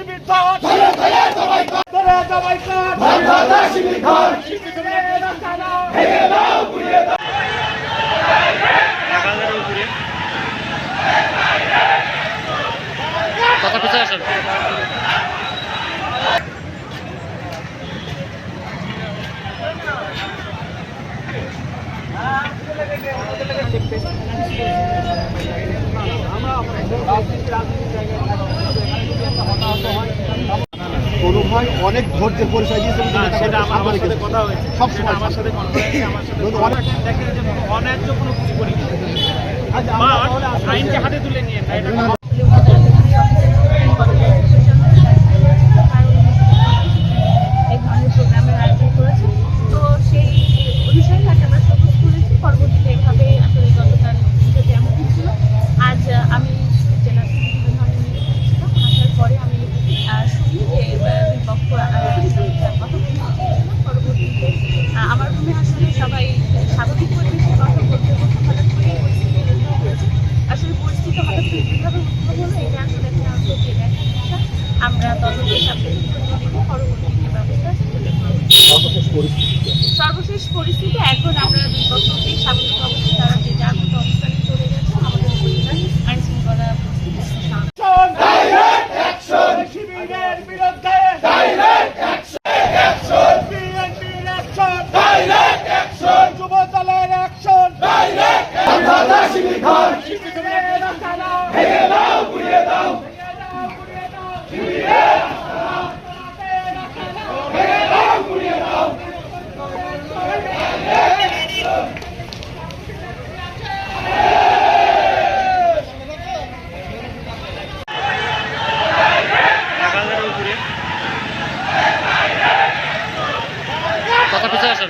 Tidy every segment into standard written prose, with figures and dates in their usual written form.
শিবির ধর ধরে ধরে জবাই কর ধরে জবাই কর ধরে শিবির ধর শিবিরের রাস্তা ভেঙে দাও পুড়িয়ে দাও লাগালের উপরে কথা পিছনে আসেন তরু ভাই অনেক ধৈর্যের পরিচয় দিয়েছে, সবসময় আমার সাথে অন্যায্য কোনো কিছু করি আইনকে হাতে তুলে নিয়ে এই ধরনের প্রোগ্রামের আয়োজন করেছে। তো সেই অনুসারে আজ আমরা সবুজ করেছি। পরবর্তীতে এইভাবে আসলে গতকাল যেমন ছিল, আজ আমি জেলা বিভিন্ন ধরনের মিটিং ছিলাম। আসার পরে আমি শুনি যে দুই পক্ষ কথা বলছিলাম। পরবর্তীতে আমার রুমে আসলে সবাই স্বাভাবিক পরিবেশে কথা বলতে বলতে হঠাৎ করে পরিস্থিতি উদ্ভব হয়েছে। আসলে পরিস্থিতি হঠাৎ করে কীভাবে উদ্ভব হলো এটা আসলে একটা আন্তর্জাতিক একটা বিষয়। আমরা তদন্তের সাপেক্ষে পরবর্তীতে ব্যবস্থা সর্বশেষ পরিস্থিতি এখন আমরা দুই পক্ষকেই স্বাভাবিক অবস্থায় তারা যে যার মতো অবস্থানে চলে গেছে। আমাদের আইন শৃঙ্খলা পরিস্থিতি শিবিরের বিরুদ্ধে ডাইরেক্ট অ্যাকশন বিএনপির অ্যাকশন ডাইরেক্ট অ্যাকশন যুব দলের অ্যাকশন ডাইরেক্ট অ্যাকশন শিবির ধর শিবিরের রাস্তা ভেঙে দাও পুড়িয়ে দাও শিবিরের রাস্তা ভেঙে দাও পুড়িয়ে দাও লাগালের উপরে কথা পিছনে আসেন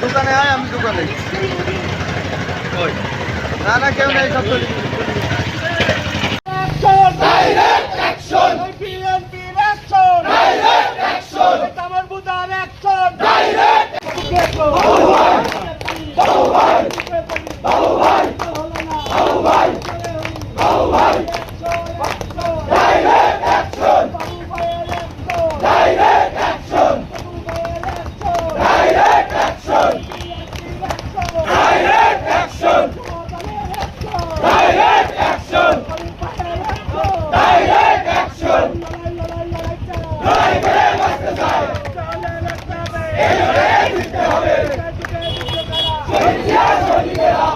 দোকানে আয়, আমি দোকানে না না কেউ নেই, সব চলে ডাইরেক্ট অ্যাকশন বিএনপির অ্যাকশন ডাইরেক্ট অ্যাকশন তামার বুদার অ্যাকশন ডাইরেক্ট বাবু ভাই বাবু ভাই বাবু ভাই বাবু ভাই বাবু ভাই direct action direct action direct action direct action direct action direct action লড়াই করে বাঁচতে চাই এই লড়াই জিততে হবে শহীদ জিয়া শহীদেরা